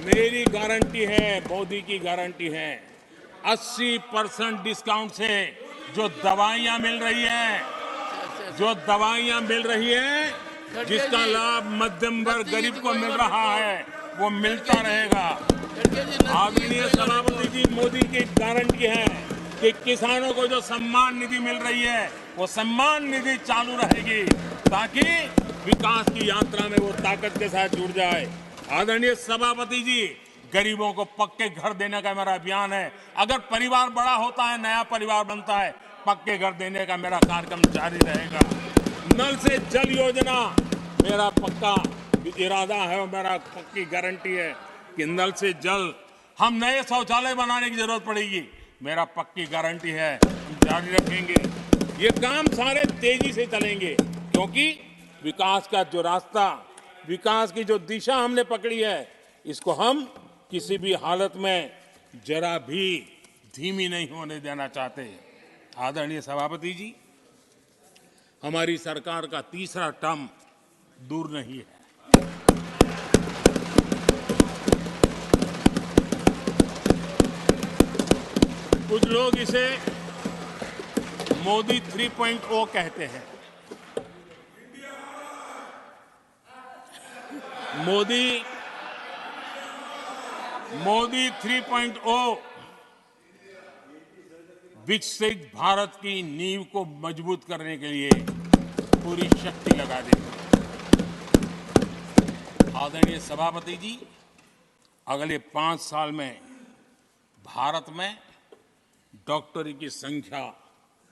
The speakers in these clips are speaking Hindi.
मेरी गारंटी है, मोदी की गारंटी है। 80% डिस्काउंट से जो दवाइयां मिल रही है, जिसका लाभ मध्यम वर्ग गरीब को मिल रहा है, वो मिलता रहेगा। आदरणीय सभापति जी, मोदी की गारंटी है कि किसानों को जो सम्मान निधि मिल रही है, वो सम्मान निधि चालू रहेगी ताकि विकास की यात्रा में वो ताकत के साथ जुड़ जाए। आदरणीय सभापति जी, गरीबों को पक्के घर देने का मेरा अभियान है। अगर परिवार बड़ा होता है, नया परिवार बनता है, पक्के घर देने का मेरा कार्यक्रम जारी रहेगा। नल से जल योजना मेरा पक्का इरादा है और मेरा पक्की गारंटी है कि नल से जल, हम नए शौचालय बनाने की जरूरत पड़ेगी, मेरा पक्की गारंटी है, हम जारी रखेंगे। ये काम सारे तेजी से चलेंगे क्योंकि विकास का जो रास्ता, विकास की जो दिशा हमने पकड़ी है, इसको हम किसी भी हालत में जरा भी धीमी नहीं होने देना चाहते। आदरणीय सभापति जी, हमारी सरकार का तीसरा टर्म दूर नहीं है। कुछ लोग इसे मोदी 3.0 कहते हैं। मोदी 3.0 विकसित भारत की नींव को मजबूत करने के लिए पूरी शक्ति लगा देंगे। आदरणीय सभापति जी, अगले 5 साल में भारत में डॉक्टरों की संख्या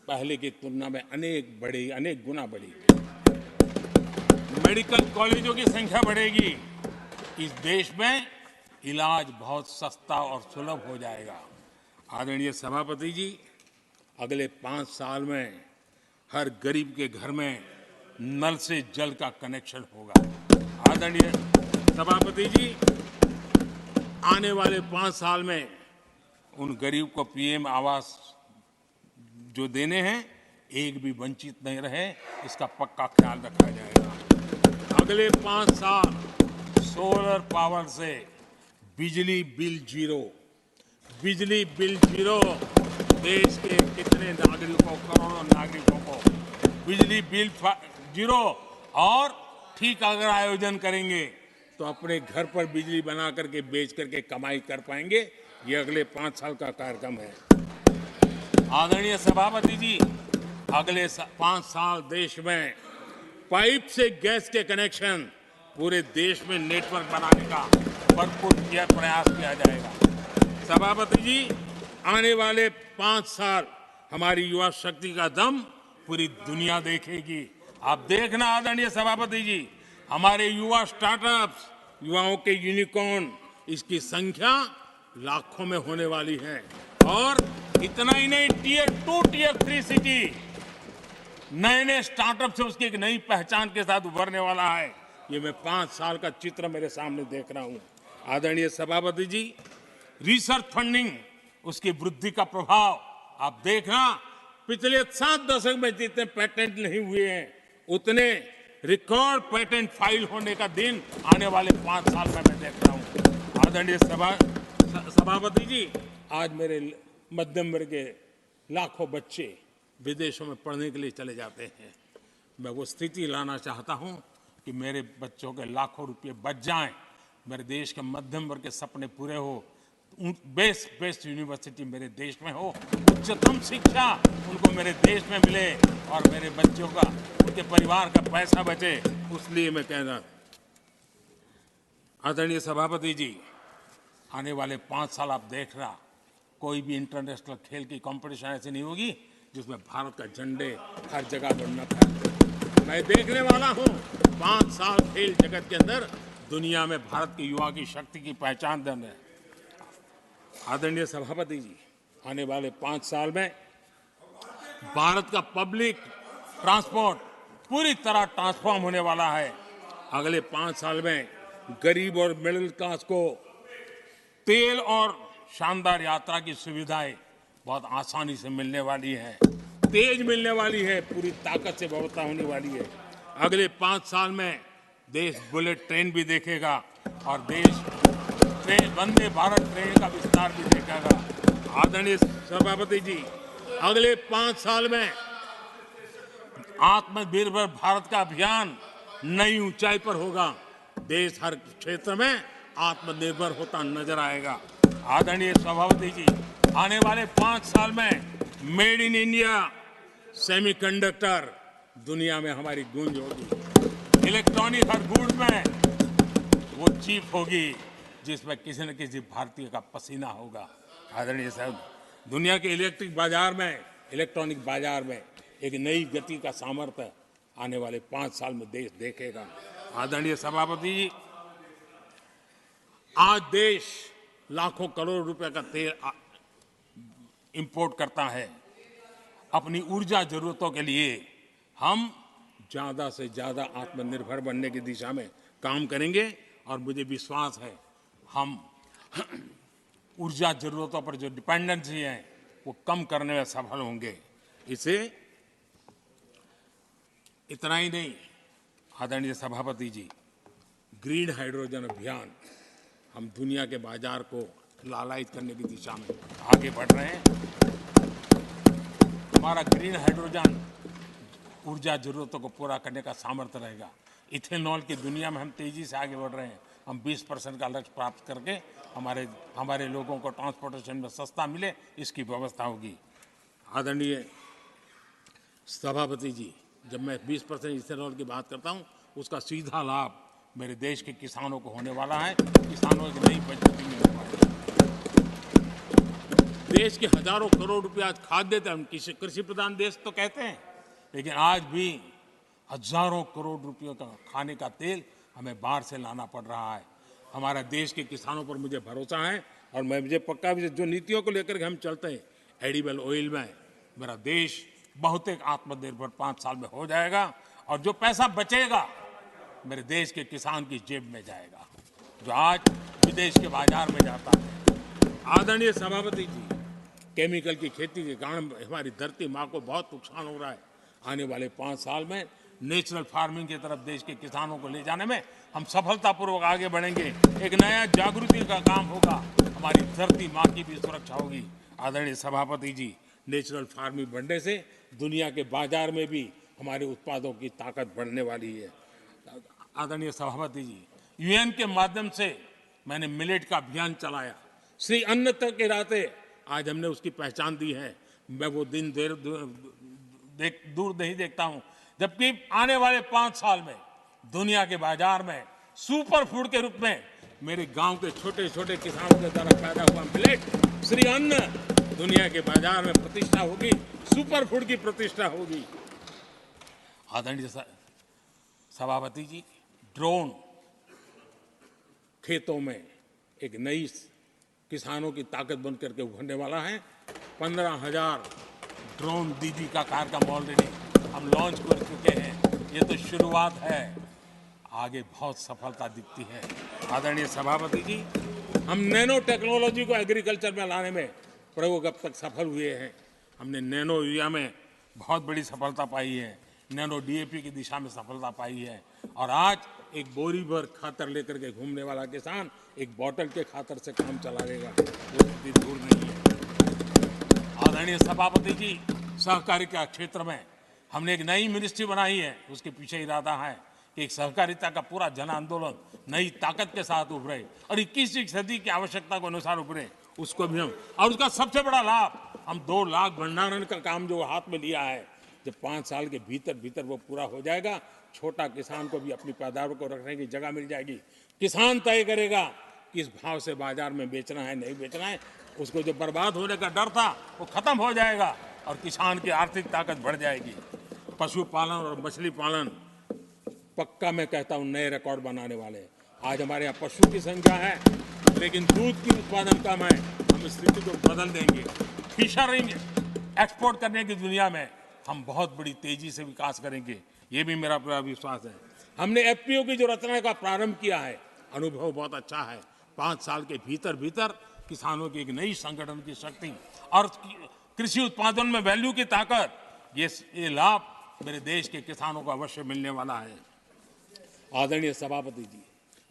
पहले की तुलना में अनेक गुना बढ़ेगी। मेडिकल कॉलेजों की संख्या बढ़ेगी। इस देश में इलाज बहुत सस्ता और सुलभ हो जाएगा। आदरणीय सभापति जी, अगले 5 साल में हर गरीब के घर में नल से जल का कनेक्शन होगा। आदरणीय सभापति जी, आने वाले 5 साल में उन गरीब को पीएम आवास जो देने हैं, एक भी वंचित नहीं रहे, इसका पक्का ख्याल रखा जाएगा। अगले 5 साल सोलर पावर से बिजली बिल जीरो, देश के कितने नागरिकों, करोड़ों नागरिकों को बिजली बिल जीरो, और ठीक अगर आयोजन करेंगे तो अपने घर पर बिजली बना करके बेच करके कमाई कर पाएंगे। ये अगले 5 साल का कार्यक्रम है। आदरणीय सभापति जी, अगले 5 साल देश में पाइप से गैस के कनेक्शन, पूरे देश में नेटवर्क बनाने का भरपूर प्रयास किया जाएगा। सभापति जी, आने वाले 5 साल हमारी युवा शक्ति का दम पूरी दुनिया देखेगी। आप देखना आदरणीय सभापति जी, हमारे युवा स्टार्टअप्स, युवाओं के यूनिकॉर्न, इसकी संख्या लाखों में होने वाली है। और इतना ही नहीं, टियर 2, टियर 3 सिटी नए स्टार्टअप से उसकी एक नई पहचान के साथ उभरने वाला है। ये मैं 5 साल का चित्र मेरे सामने देख रहा हूं। आदरणीय सभापति जी, रिसर्च फंडिंग, उसकी वृद्धि का प्रभाव आप देखना। पिछले 7 दशक में जितने पेटेंट नहीं हुए हैं, उतने रिकॉर्ड पेटेंट फाइल होने का दिन आने वाले 5 साल में मैं देख रहा हूं। आदरणीय सभापति जी, आज मेरे मध्यम वर्ग के लाखों बच्चे विदेशों में पढ़ने के लिए चले जाते हैं। मैं वो स्थिति लाना चाहता हूं कि मेरे बच्चों के लाखों रुपए बच जाएं, मेरे देश के मध्यम वर्ग के सपने पूरे हो, बेस्ट यूनिवर्सिटी मेरे देश में हो, उच्चतम शिक्षा उनको मेरे देश में मिले और मेरे बच्चों का, उनके परिवार का पैसा बचे। इसलिए मैं कह रहा, आदरणीय सभापति जी, आने वाले 5 साल आप देख रहा, कोई भी इंटरनेशनल खेल की कंपटीशन ऐसी नहीं होगी जिसमें भारत का झंडे हर जगह पर न फहरे। मैं देखने वाला हूं 5 साल खेल जगत के अंदर दुनिया में भारत के युवा की शक्ति की पहचान देने। आदरणीय सभापति जी, आने वाले 5 साल में भारत का पब्लिक ट्रांसपोर्ट पूरी तरह ट्रांसफॉर्म होने वाला है। अगले 5 साल में गरीब और मिडिल क्लास को तेल और शानदार यात्रा की सुविधाएं बहुत आसानी से मिलने वाली है, तेज मिलने वाली है, पूरी ताकत से व्यवस्था होने वाली है। अगले 5 साल में देश बुलेट ट्रेन भी देखेगा और देश ट्रेन वंदे भारत ट्रेन का विस्तार भी देखेगा। आदरणीय सभापति जी, अगले 5 साल में आत्मनिर्भर भारत का अभियान नई ऊंचाई पर होगा। देश हर क्षेत्र में आत्मनिर्भर होता नजर आएगा। आदरणीय सभापति जी, आने वाले 5 साल में मेड इन इंडिया सेमीकंडक्टर दुनिया में हमारी गूंज होगी। इलेक्ट्रॉनिक हर गुड्स में वो चीप होगी जिसमें किसी न किसी भारतीय का पसीना होगा। आदरणीय साहब, दुनिया के इलेक्ट्रिक बाजार में, इलेक्ट्रॉनिक बाजार में एक नई गति का सामर्थ्य आने वाले 5 साल में देश देखेगा। आदरणीय सभापति जी, आज देश लाखों करोड़ रुपए का तेल इंपोर्ट करता है। अपनी ऊर्जा जरूरतों के लिए हम ज्यादा से ज्यादा आत्मनिर्भर बनने की दिशा में काम करेंगे और मुझे विश्वास है हम ऊर्जा जरूरतों पर जो डिपेंडेंसी है वो कम करने में सफल होंगे। इसे इतना ही नहीं, आदरणीय सभापति जी, ग्रीन हाइड्रोजन अभियान हम दुनिया के बाजार को लालायित करने की दिशा में आगे बढ़ रहे हैं। हमारा ग्रीन हाइड्रोजन ऊर्जा जरूरतों को पूरा करने का सामर्थ्य रहेगा। इथेनॉल की दुनिया में हम तेजी से आगे बढ़ रहे हैं। हम 20% का लक्ष्य प्राप्त करके हमारे लोगों को ट्रांसपोर्टेशन में सस्ता मिले, इसकी व्यवस्था होगी। आदरणीय सभापति जी, जब मैं 20% इथेनॉल की बात करता हूं, उसका सीधा लाभ मेरे देश के किसानों को होने वाला है। किसानों की नई बचत भी मिलने वाली है। देश के हजारों करोड़ रुपए आज खाद्य तेल, हम कृषि प्रधान देश तो कहते हैं, लेकिन आज भी हजारों करोड़ रुपयों का खाने का तेल हमें बाहर से लाना पड़ रहा है। हमारे देश के किसानों पर मुझे भरोसा है और मुझे पक्का भी जो नीतियों को लेकर के हम चलते हैं, एडिबल ऑयल में मेरा देश बहुत एक आत्मनिर्भर 5 साल में हो जाएगा और जो पैसा बचेगा मेरे देश के किसान की जेब में जाएगा, जो आज विदेश के बाजार में जाता है। आदरणीय सभापति जी, केमिकल की खेती के कारण हमारी धरती माँ को बहुत नुकसान हो रहा है। आने वाले 5 साल में नेचुरल फार्मिंग की तरफ देश के किसानों को ले जाने में हम सफलतापूर्वक आगे बढ़ेंगे। एक नया जागृति का काम होगा, हमारी धरती माँ की भी सुरक्षा होगी। आदरणीय सभापति जी, नेचुरल फार्मिंग बढ़ने से दुनिया के बाजार में भी हमारे उत्पादों की ताकत बढ़ने वाली है। आदरणीय सभापति जी, यूएन के माध्यम से मैंने मिलेट का अभियान चलाया। श्री अन्न तक के राते आज हमने उसकी पहचान दी है। मैं वो दिन दूर नहीं देखता हूं जबकि आने वाले 5 साल में दुनिया के बाजार में सुपर फूड के रूप में मेरे गांव के छोटे छोटे किसानों के द्वारा पैदा हुआ मिलेट, श्री अन्न, दुनिया के बाजार में प्रतिष्ठा होगी, सुपर फूड की प्रतिष्ठा होगी। आदरणीय सभापति जी, ड्रोन खेतों में एक नई किसानों की ताकत बन करके उभरने वाला है। 15,000 ड्रोन दीदी का कार्यक्रम ऑलरेडी हम लॉन्च कर चुके हैं। ये तो शुरुआत है, आगे बहुत सफलता दिखती है। आदरणीय सभापति जी, हम नैनो टेक्नोलॉजी को एग्रीकल्चर में लाने में प्रयोग अब तक सफल हुए हैं। हमने नैनो यूरिया में बहुत बड़ी सफलता पाई है, नैनो डीएपी की दिशा में सफलता पाई है और आज एक बोरी भर खातर लेकर के घूमने वाला किसान एक बोतल के खातर से काम चला लेगा, वो स्थिति दूर नहीं है। आदरणीय सभापति जी, सहकारिता क्षेत्र में हमने एक नई मिनिस्ट्री बनाई है। उसके पीछे इरादा है कि एक सहकारिता का पूरा जन आंदोलन नई ताकत के साथ उभरे और 21वीं सदी की आवश्यकता के अनुसार उभरे, उसको भी हम, और उसका सबसे बड़ा लाभ हम 2 लाख भंडारण का काम जो हाथ में लिया है, जब 5 साल के भीतर वो पूरा हो जाएगा, छोटा किसान को भी अपनी पैदावार को रखने की जगह मिल जाएगी। किसान तय करेगा किस भाव से बाजार में बेचना है, नहीं बेचना है। उसको जो बर्बाद होने का डर था वो खत्म हो जाएगा और किसान की आर्थिक ताकत बढ़ जाएगी। पशुपालन और मछली पालन पक्का मैं कहता हूँ नए रिकॉर्ड बनाने वाले। आज हमारे यहाँ पशु की संख्या है लेकिन दूध की उत्पादन कम है। हम इस स्थिति को बदल देंगे। फिशरिंग एक्सपोर्ट करने की दुनिया में हम बहुत बड़ी तेजी से विकास करेंगे, ये भी मेरा पूरा विश्वास है। हमने एफपीओ की जो रचना का प्रारंभ किया है, अनुभव बहुत अच्छा है। 5 साल के भीतर किसानों की एक नई संगठन की शक्ति और कृषि उत्पादन में वैल्यू की ताकत, ये लाभ मेरे देश के किसानों को अवश्य मिलने वाला है। आदरणीय सभापति जी,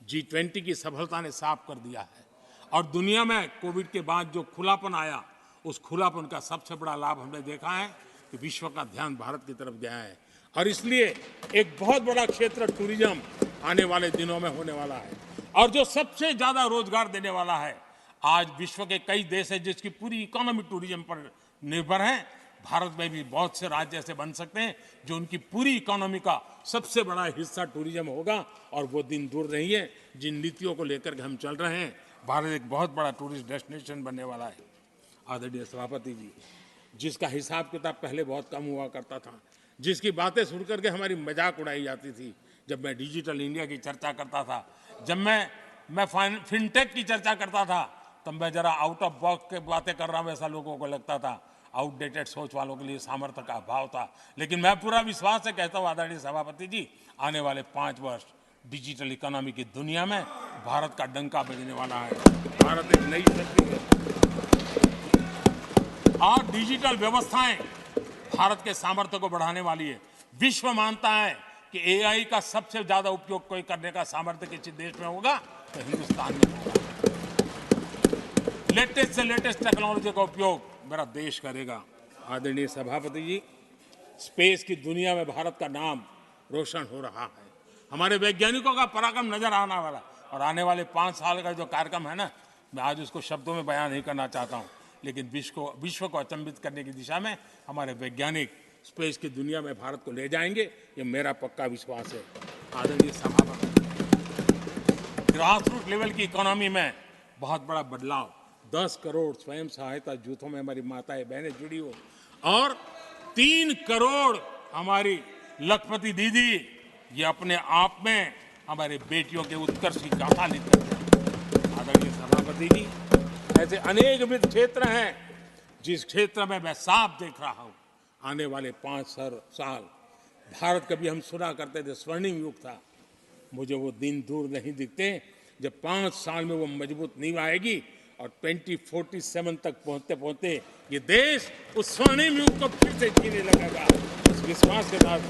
G20 की सफलता ने साफ कर दिया है और दुनिया में कोविड के बाद जो खुलापन आया, उस खुलापन का सबसे बड़ा लाभ हमने देखा है कि विश्व का ध्यान भारत की तरफ गया है। और इसलिए एक बहुत बड़ा क्षेत्र टूरिज्म आने वाले दिनों में होने वाला है, और जो सबसे ज्यादा रोजगार देने वाला है। आज विश्व के कई देश हैं जिसकी पूरी इकोनॉमी टूरिज्म पर निर्भर है। भारत में भी बहुत से राज्य ऐसे बन सकते हैं जो उनकी पूरी इकोनॉमी का सबसे बड़ा हिस्सा टूरिज्म होगा, और वो दिन दूर नहीं है। जिन नीतियों को लेकर के हम चल रहे हैं, भारत एक बहुत बड़ा टूरिस्ट डेस्टिनेशन बनने वाला है। आदरणीय सभापति जी, जिसका हिसाब किताब पहले बहुत कम हुआ करता था, जिसकी बातें सुन करके हमारी मजाक उड़ाई जाती थी, जब मैं डिजिटल इंडिया की चर्चा करता था, जब मैं फिनटेक की चर्चा करता था, तब मैं जरा आउट ऑफ बॉक्स के बातें कर रहा हूं, ऐसा लोगों को लगता था। आउटडेटेड सोच वालों के लिए सामर्थ्य का अभाव था। लेकिन मैं पूरा विश्वास से कहता हूं आदरणीय सभापति जी, आने वाले 5 वर्ष डिजिटल इकोनॉमी की दुनिया में भारत का डंका बजने वाला है। भारत एक नई शक्ति है, और डिजिटल व्यवस्थाएं भारत के सामर्थ्य को बढ़ाने वाली है। विश्व मानता है कि एआई का सबसे ज्यादा उपयोग कोई करने का सामर्थ्य किसी देश में होगा तो हिंदुस्तान में होगा। लेटेस्ट से लेटेस्ट टेक्नोलॉजी का उपयोग मेरा देश करेगा। आदरणीय सभापति जी, स्पेस की दुनिया में भारत का नाम रोशन हो रहा है। हमारे वैज्ञानिकों का पराक्रम नजर आने वाला, और आने वाले 5 साल का जो कार्यक्रम है ना, मैं आज उसको शब्दों में बयान नहीं करना चाहता हूं, लेकिन विश्व को अचंभित करने की दिशा में हमारे वैज्ञानिक स्पेस की दुनिया में भारत को ले जाएंगे, ये मेरा पक्का विश्वास है। आदरणीय सभापति, ग्रास रूट लेवल की इकोनॉमी में बहुत बड़ा बदलाव, 10 करोड़ स्वयं सहायता जूथों में हमारी माताएं बहनें जुड़ी हो, और 3 करोड़ हमारी लखपति दीदी, ये अपने आप में हमारे बेटियों के उत्कर्ष की गाथा लिखते हैं। आदरणीय सभापति जी, ऐसे अनेक विविध क्षेत्र हैं जिस क्षेत्र में मैं साफ देख रहा हूं आने वाले 5 साल भारत, कभी हम सुना करते थे स्वर्णिम युग था, मुझे वो दिन दूर नहीं दिखते जब 5 साल में वो मजबूत नींव आएगी, और 2047 तक पहुंचते पहुंचते ये देश उस स्वर्णिम युग को फिर से जीने लगेगा। इस विश्वास के साथ